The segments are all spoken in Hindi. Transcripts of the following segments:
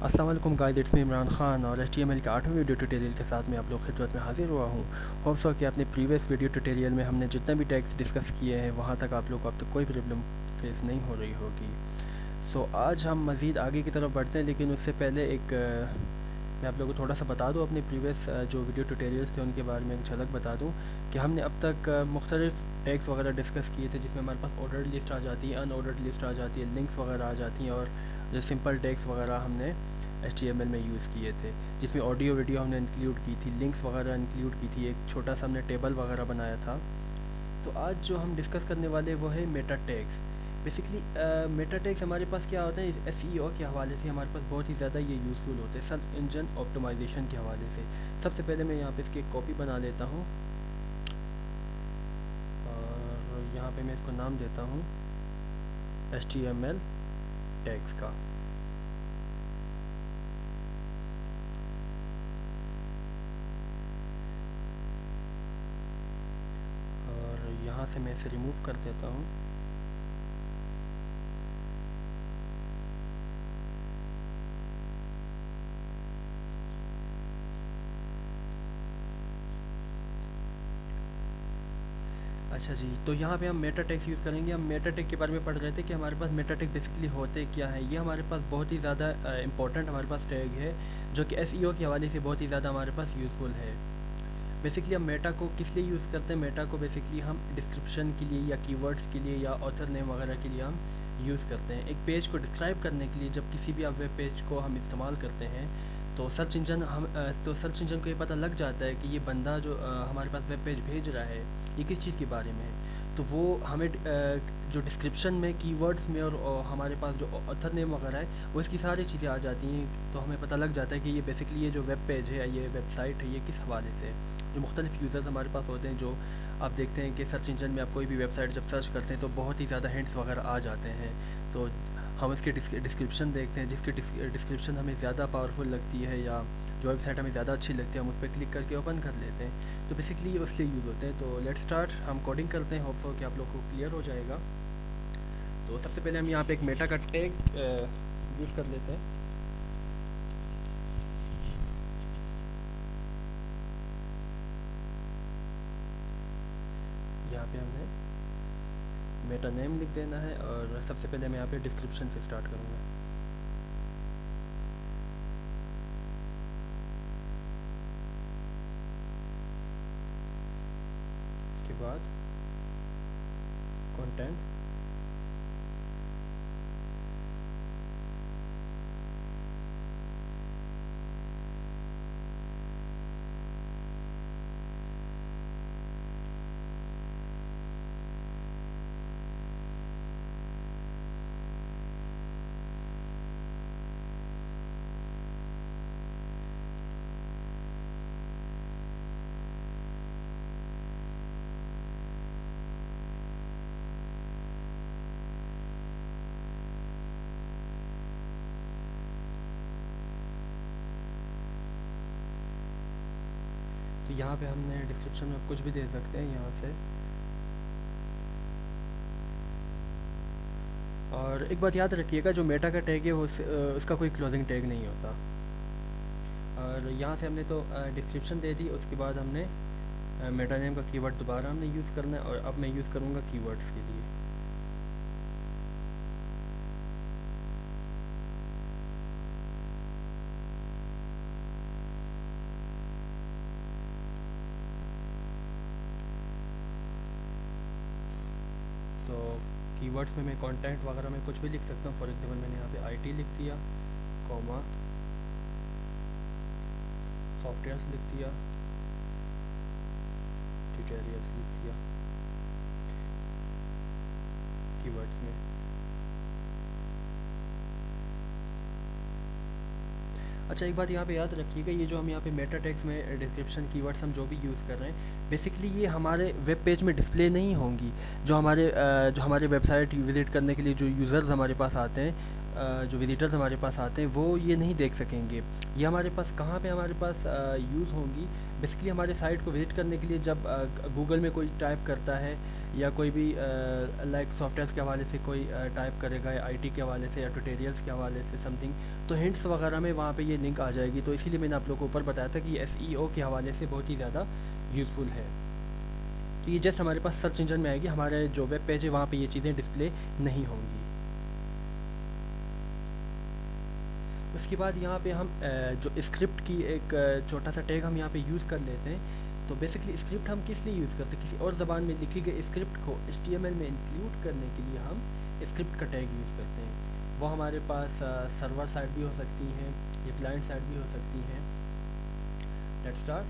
अस्सलाम वालेकुम guys, it's me Imran Khan और HTML के 8वें वीडियो ट्यूटोरियल के साथ मैं आप लोग खिदमत में हाजिर हुआ हूँ। होप्स हो कि अपने प्रीवियस वीडियो ट्यूटोरियल में हमने जितने भी टैग्स डिस्कस किए हैं वहाँ तक आप लोग को अब तक कोई प्रॉब्लम फेस नहीं हो रही होगी। सो आज हम मज़ीद आगे की तरफ बढ़ते हैं, लेकिन उससे पहले मैं आप लोगों को थोड़ा सा बता दूँ अपने प्रीवियस जो वीडियो ट्यूटोरियल्स थे उनके बारे में एक झलक बता दूँ कि हमने अब तक मुख्तलिफ टैग्स वगैरह डिस्कस किए थे, जिसमें हमारे पास ऑर्डर्ड लिस्ट आ जाती है, अनऑर्डर्ड लिस्ट आ जाती है, लिंक्स वगैरह आ जाती हैं और जो सिंपल टैग्स वगैरह हमने HTML में यूज़ किए थे, जिसमें ऑडियो वीडियो हमने इंक्लूड की थी, लिंक्स वगैरह इंक्लूड की थी, एक छोटा सा हमने टेबल वगैरह बनाया था। तो आज जो हम डिस्कस करने वाले वो है Meta tags. Basically Meta tags हमारे पास क्या होता है, SEO के हवाले से हमारे पास बहुत ही ज़्यादा ये यूज़फुल होते हैं, सर्च इंजन ऑप्टिमाइजेशन के हवाले से। सबसे पहले मैं यहाँ पे इसकी एक कॉपी बना लेता हूँ और यहाँ पे मैं इसको नाम देता हूँ HTML टैग्स का। यहाँ से मैं इसे रिमूव कर देता हूँ। अच्छा जी, तो यहाँ पे हम मेटा टैग्स यूज़ करेंगे। हम मेटा टैग के बारे में पढ़ रहे थे कि हमारे पास मेटा टैग बेसिकली होते क्या है। ये हमारे पास बहुत ही ज़्यादा इंपॉर्टेंट हमारे पास टैग है, जो कि SEO के हवाले से बहुत ही ज़्यादा हमारे पास यूज़फुल है। बेसिकली हम मेटा को किस लिए यूज़ करते हैं, मेटा को बेसिकली हम डिस्क्रिप्शन के लिए या कीवर्ड्स के लिए या ऑथर नेम वगैरह के लिए हम यूज़ करते हैं। एक पेज को डिस्क्राइब करने के लिए जब किसी भी आप वेब पेज को हम इस्तेमाल करते हैं तो सर्च इंजन को ये पता लग जाता है कि ये बंदा जो हमारे पास वेब पेज भेज रहा है ये किस चीज़ के बारे में है। तो वो हमें जो डिस्क्रिप्शन में कीवर्ड्स में और हमारे पास जो ऑथर नेम वगैरह है वो इसकी सारी चीज़ें आ जाती हैं। तो हमें पता लग जाता है कि ये बेसिकली ये जो वेब पेज है, ये वेबसाइट है, ये किस हवाले से है। जो मुख्तलिफ यूज़र्स हमारे पास होते हैं, जो आप देखते हैं कि सर्च इंजन में आप कोई भी वेबसाइट जब सर्च करते हैं तो बहुत ही ज़्यादा हिंट्स वगैरह आ जाते हैं। तो हम इसके डिस्क्रिप्शन देखते हैं, जिसकी डिस्क्रिप्शन हमें ज़्यादा पावरफुल लगती है या जो वेबसाइट हमें ज़्यादा अच्छी लगती है हम उस पर क्लिक करके ओपन कर लेते हैं। तो बेसिकली उससे यूज़ होते हैं। तो लेट्स स्टार्ट, हम कोडिंग करते हैं। होप्स हो कि आप लोग को क्लियर हो जाएगा। तो सबसे पहले हम यहाँ पे एक मेटा का टैग यूज़ कर लेते हैं। यहाँ पे हमने मेटा नेम लिख देना है और सबसे पहले मैं यहाँ पे डिस्क्रिप्शन से स्टार्ट करूँगा। उसके बाद कंटेंट, तो यहाँ पे हमने डिस्क्रिप्शन में कुछ भी दे सकते हैं यहाँ से। और एक बात याद रखिएगा, जो मेटा का टैग है वो उसका कोई क्लोजिंग टैग नहीं होता। और यहाँ से हमने तो डिस्क्रिप्शन दे दी, उसके बाद हमने मेटा नेम का कीवर्ड दोबारा हमने यूज़ करना है और अब मैं यूज़ करूँगा कीवर्ड्स के लिए। तो कीवर्ड्स में मैं कंटेंट वगैरह में कुछ भी लिख सकता हूँ। फॉर एग्जांपल मैंने यहाँ पे IT लिख दिया, कॉमा सॉफ्टवेयर्स लिख दिया, ट्यूटोरियल्स लिख दिया कीवर्ड्स में। अच्छा, एक बात यहाँ पे याद रखिएगा, ये जो हम यहाँ पे मेटा टैग्स में डिस्क्रिप्शन कीवर्ड्स हम जो भी यूज़ कर रहे हैं बेसिकली ये हमारे वेब पेज में डिस्प्ले नहीं होंगी। जो हमारे वेबसाइट विज़िट करने के लिए जो यूज़र्स हमारे पास आते हैं जो विजिटर्स हमारे पास आते हैं वो ये नहीं देख सकेंगे। ये हमारे पास कहाँ पे हमारे पास यूज़ होंगी, बेसिकली हमारे साइट को विज़िट करने के लिए जब गूगल में कोई टाइप करता है या कोई भी लाइक सॉफ्टवेयर के हवाले से कोई टाइप करेगा या आईटी के हवाले से या ट्यूटोरियल्स के हवाले से समथिंग, तो हिंट्स वगैरह में वहाँ पे ये लिंक आ जाएगी। तो इसीलिए मैंने आप लोगों को ऊपर बताया था कि एसईओ के हवाले से बहुत ही ज़्यादा यूज़फुल है। तो ये जस्ट हमारे पास सर्च इंजन में आएगी, हमारे जो वेब पेज है वहाँ पे ये चीज़ें डिस्प्ले नहीं होंगी। उसके बाद यहाँ पे हम जो स्क्रिप्ट की एक छोटा सा टैग हम यहाँ पे यूज़ कर लेते हैं। तो बेसिकली स्क्रिप्ट हम किस लिए यूज़ करते हैं, किसी और ज़बान में लिखी गई स्क्रिप्ट को HTML में इंक्लूड करने के लिए हम स्क्रिप्ट का टैग यूज़ करते हैं। वो हमारे पास सर्वर साइड भी हो सकती हैं या क्लाइंट साइड भी हो सकती हैं। Let's start.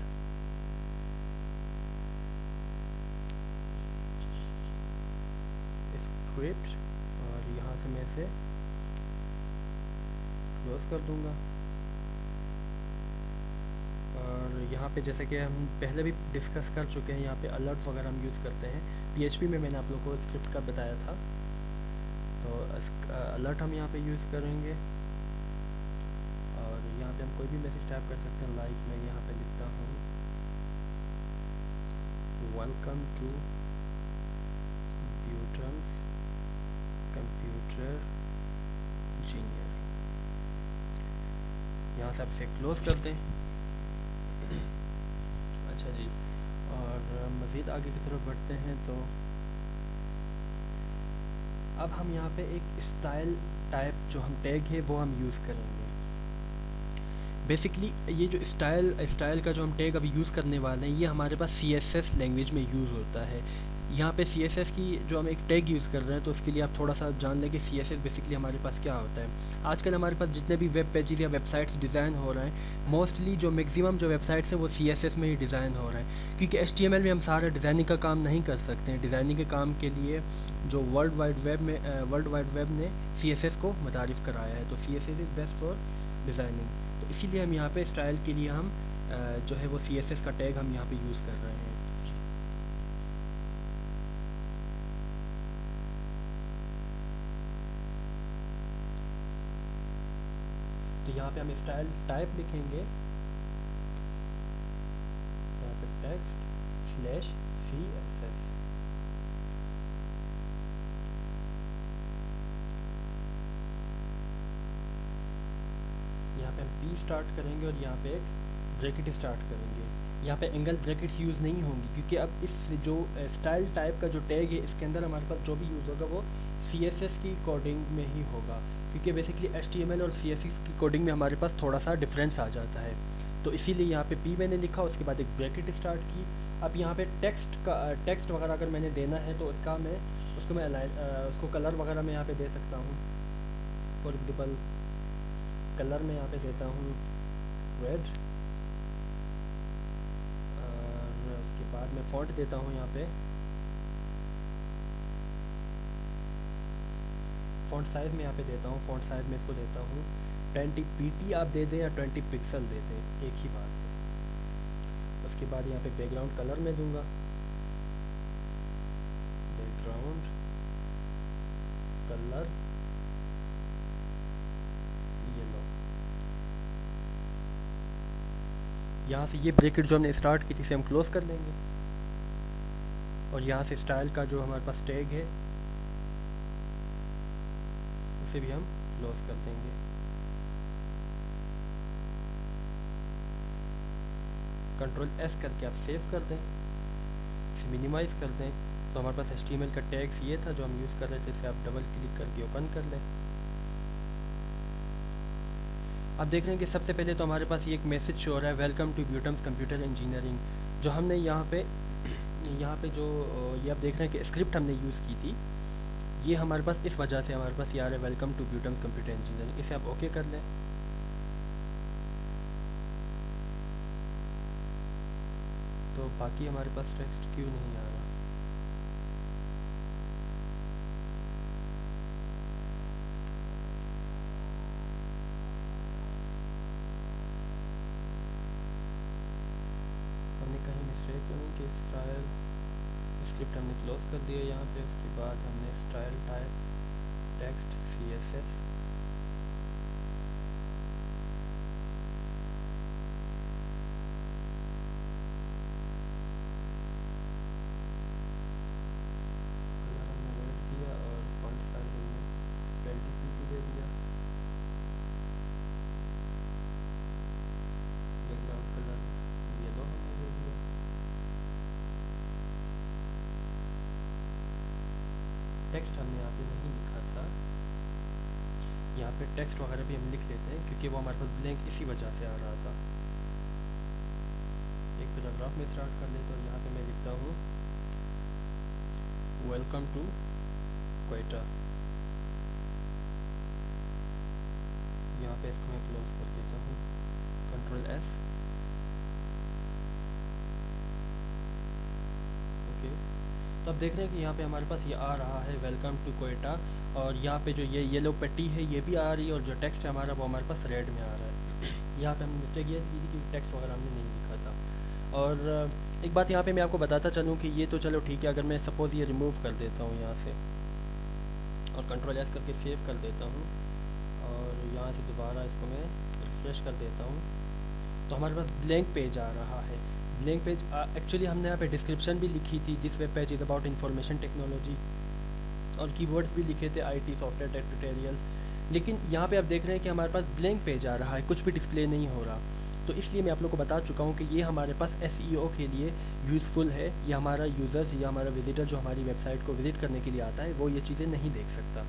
स्क्रिप्ट और यहाँ से मैं इसे क्लोज कर दूंगा। और यहाँ पे जैसे कि हम पहले भी डिस्कस कर चुके हैं, यहाँ पे अलर्ट वगैरह हम यूज़ करते हैं। PHP में मैंने आप लोगों को स्क्रिप्ट का बताया था, तो अलर्ट हम यहाँ पे यूज़ करेंगे। और यहाँ पे हम कोई भी मैसेज टाइप कर सकते हैं, लाइक मैं यहाँ पे लिखता हूँ वेलकम टू ब्यूटम्स कंप्यूटर इंजीनियर। यहाँ से आप इसे क्लोज कर दें। अच्छा जी, और मज़ीद आगे की तरफ बढ़ते हैं। तो अब हम यहाँ पे एक स्टाइल टाइप जो हम टैग है वो हम यूज़ करेंगे। बेसिकली ये जो स्टाइल का जो हम टैग अभी यूज़ करने वाले हैं, ये हमारे पास CSS लैंग्वेज में यूज़ होता है। यहाँ पे CSS की जो हम एक टैग यूज़ कर रहे हैं, तो उसके लिए आप थोड़ा सा जान लें कि CSS बेसिकली हमारे पास क्या होता है। आजकल हमारे पास जितने भी वेब पेजेस या वेबसाइट्स डिज़ाइन हो रहे हैं, मोस्टली जो मैक्सिमम जो वेबसाइट्स हैं वो CSS में ही डिज़ाइन हो रहे हैं, क्योंकि HTML में हम सारा डिज़ाइनिंग का काम नहीं कर सकते हैं। डिज़ाइनिंग के काम के लिए जो वर्ल्ड वाइड वेब ने CSS को मुतारिफ़ कराया है, तो CSS is best for designing. तो इसीलिए हम यहाँ पे स्टाइल के लिए हम जो है वो CSS का टैग हम यहाँ पे यूज़ कर रहे हैं। तो यहाँ पे हम स्टाइल टाइप लिखेंगे, यहाँ पे टेक्स्ट /CSS। यहाँ पे हम P स्टार्ट करेंगे और यहाँ पे एक ब्रैकेट स्टार्ट करेंगे। यहाँ पे एंगल ब्रैकेट्स यूज़ नहीं होंगी, क्योंकि अब इस जो स्टाइल टाइप का जो टैग है इसके अंदर हमारे पास जो भी यूज़ होगा वो CSS की कोडिंग में ही होगा, क्योंकि बेसिकली HTML और CSS की कोडिंग में हमारे पास थोड़ा सा डिफरेंस आ जाता है। तो इसीलिए यहाँ पे P मैंने लिखा, उसके बाद एक ब्रैकेट स्टार्ट की। अब यहाँ पे टेक्स्ट वगैरह अगर मैंने देना है तो उसको मैं उसको कलर वगैरह में यहाँ पे दे सकता हूँ। फॉर एग्जाम्पल कलर में यहाँ पे देता हूँ रेड, और उसके बाद मैं फॉन्ट देता हूँ यहाँ पे, फॉन्ट साइज़ में यहाँ पे देता हूँ, फॉन्ट साइज़ में इसको देता हूँ 20 pt आप दे दें या 20 पिक्सल दे दें, एक ही बात है। उसके बाद यहाँ पे बैकग्राउंड कलर में दूंगा, बैकग्राउंड कलर येलो। यहाँ से ये ब्रैकेट जो हमने स्टार्ट की थी इसे हम क्लोज कर लेंगे, और यहाँ से स्टाइल का जो हमारे पास टैग है उसे भी हम क्लोज कर देंगे। Ctrl+S करके आप सेव कर दें, इसे मिनिमाइज़ कर दें। तो हमारे पास HTML का टैग्स ये था जो हम यूज़ कर रहे थे, इसे आप डबल क्लिक करके ओपन कर लें। अब देख रहे हैं कि सबसे पहले तो हमारे पास ये एक मैसेज शो हो रहा है, वेलकम टू ब्यूटम्स कंप्यूटर इंजीनियरिंग। जो हमने यहाँ पे जो ये आप देख रहे हैं कि स्क्रिप्ट हमने यूज़ की थी, ये हमारे पास इस वजह से हमारे पास ये आ रहा है वेलकम टू ब्यूटम्स कंप्यूटर इंजीनियरिंग। इसे आप ओके कर लें। तो बाकी हमारे पास टेक्स्ट क्यों नहीं आ रहा? हमने कहीं मिस्टेक तो नहीं कि स्टाइल स्क्रिप्ट हमने क्लोज कर दिया यहाँ पे। उसके बाद हमने style type text CSS text हमने यहाँ पे नहीं लिखा था, यहाँ पे टेक्स्ट वगैरह भी हम लिख लेते हैं क्योंकि वो हमारे पास ब्लैंक इसी वजह से आ रहा था। एक पैराग्राफ में स्टार्ट कर लेते और यहाँ पे मैं लिखता हूँ वेलकम टू क्वेटा। यहाँ पे इसको मैं क्लोज कर देता हूँ, कंट्रोल एस। ओके, तो अब देख रहे हैं कि यहाँ पे हमारे पास ये आ रहा है वेलकम टू क्वेटा, और यहाँ पे जो ये येलो पट्टी है ये भी आ रही है, और जो टेक्स्ट है हमारा वो हमारे पास रेड में आ रहा है। यहाँ पे हमने मिस्टेक ये की थी कि टेक्स्ट वगैरह हमने नहीं लिखा था। और एक बात यहाँ पे मैं आपको बताता चलूँ कि ये तो चलो ठीक है, अगर मैं सपोज़ ये रिमूव कर देता हूँ यहाँ से और कंट्रोल एस करके सेव कर देता हूँ, और यहाँ से दोबारा इसको मैं रिफ्रेश कर देता हूँ, तो हमारे पास ब्लैंक पेज आ रहा है। ब्लैंक पेज एक्चुअली हमने यहाँ पे डिस्क्रिप्शन भी लिखी थी, this web page is about information technology, और कीवर्ड्स भी लिखे थे आईटी सॉफ्टवेयर टेक ट्यूटोरियल, लेकिन यहाँ पे आप देख रहे हैं कि हमारे पास ब्लैंक पेज आ रहा है, कुछ भी डिस्प्ले नहीं हो रहा। तो इसलिए मैं आप लोग को बता चुका हूँ कि ये हमारे पास SEO के लिए यूज़फुल है। ये हमारा यूज़र्स या हमारा विजिटर जो हमारी वेबसाइट को विजिट करने के लिए आता है वो ये चीज़ें नहीं देख सकता।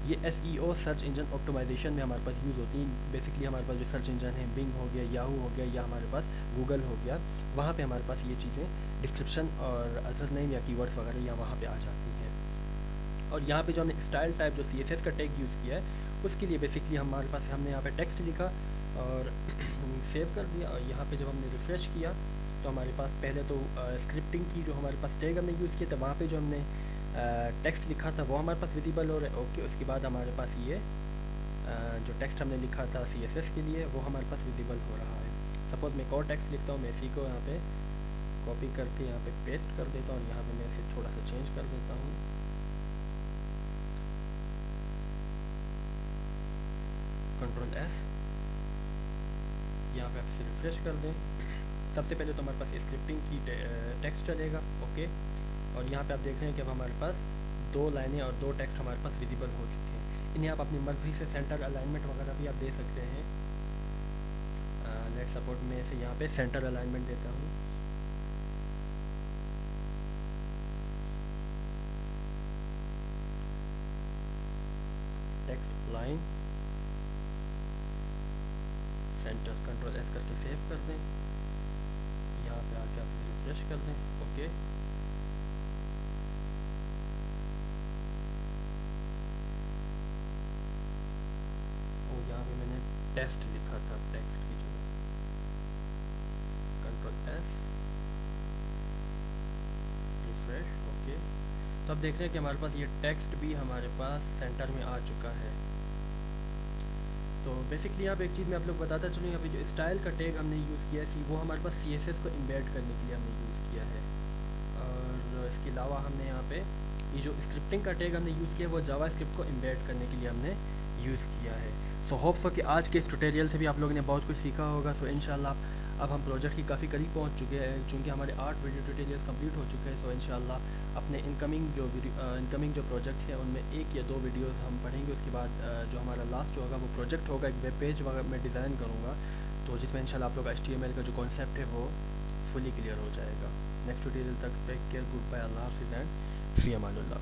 ये SEO सर्च इंजन ऑप्टिमाइजेशन में हमारे पास यूज़ होती है। बेसिकली हमारे पास जो सर्च इंजन है बिंग हो गया, याहू हो गया, या हमारे पास गूगल हो गया, वहाँ पे हमारे पास ये चीज़ें डिस्क्रिप्शन और अदर नेम या कीवर्ड्स वगैरह या वहाँ पे आ जाती हैं। और यहाँ पे जो हमने स्टाइल टाइप जो CSS का टैग यूज़ किया है उसके लिए बेसिकली हमारे पास हमने यहाँ पे टेक्स्ट लिखा और सेव कर दिया, और यहाँ पे जब हमने रिफ़्रेश किया तो हमारे पास पहले तो स्क्रिप्टिंग की जो हमारे पास टैग हमने यूज़ किया था वहाँ पे जो हमने टेक्स्ट लिखा था वो हमारे पास विजिबल हो रहा है। ओके, उसके बाद हमारे पास ये जो टेक्स्ट हमने लिखा था CSS के लिए वो हमारे पास विजिबल हो रहा है। सपोज़ मैं एक और टेक्स्ट लिखता हूँ, मैं इसी को यहाँ पे कॉपी करके यहाँ पे पेस्ट कर देता हूँ, और यहाँ पे मैं इसे थोड़ा सा चेंज कर देता हूँ, कंट्रोल एस। यहाँ पे आप इसे रिफ्रेश कर दें। सबसे पहले तो हमारे पास स्क्रिप्टिंग की टेक्स्ट चलेगा। ओके, और यहाँ पे आप देख रहे हैं कि अब हमारे पास 2 लाइनें और 2 टेक्स्ट हमारे पास विजिबल हो चुके हैं। इन्हें आप अपनी मर्ज़ी से सेंटर अलाइनमेंट वगैरह भी आप दे सकते हैं। लेट सपोर्ट में इसे यहाँ पे सेंटर अलाइनमेंट देता हूँ। Text line centre, control S करके सेव कर दें। यहाँ पे आके आप रिफ्रेश कर दें। ओके, और यहाँ पे मैंने टेस्ट लिखा था टेक्स्ट की जगह, कंट्रोल एस रिफ्रेश। ओके, तो अब देख रहे हैं कि हमारे पास ये टेक्स्ट भी हमारे पास सेंटर में आ चुका है। तो बेसिकली यहाँ पे एक चीज़ मैं आप लोग बताता चलूँ, यहाँ पे जो स्टाइल का टैग हमने यूज़ किया है वो हमारे पास CSS को इम्बेड करने के लिए हमने यूज़ किया है। और इसके अलावा हमने यहाँ पे ये जो स्क्रिप्टिंग का टैग हमने यूज़ किया है वो जावास्क्रिप्ट को इम्बेड करने के लिए हमने यूज़ किया है। सो होप सो कि आज के इस ट्यूटोरियल से भी आप लोगों ने बहुत कुछ सीखा होगा। सो इंशाल्लाह अब हम प्रोजेक्ट की काफ़ी करीब पहुँच चुके हैं, चूँकि हमारे 8 वीडियो ट्यूटोरियल्स कंप्लीट हो चुके हैं। सो इंशाल्लाह अपने इनकमिंग जो प्रोजेक्ट्स हैं उनमें 1 या 2 वीडियोस हम पढ़ेंगे। उसके बाद जो हमारा लास्ट जो होगा वो प्रोजेक्ट होगा, एक वेब पेज वगैरह मैं डिज़ाइन करूँगा, तो जिसमें इंशाल्लाह आप लोग HTML का जो कॉन्सेप्ट है वो फुली क्लियर हो जाएगा। नेक्स्ट ट्यूटोरियल तक टेक केयर, गुड बाय, अल्लाह हाफिज़ एंड फ़ी अमानुल्लाह।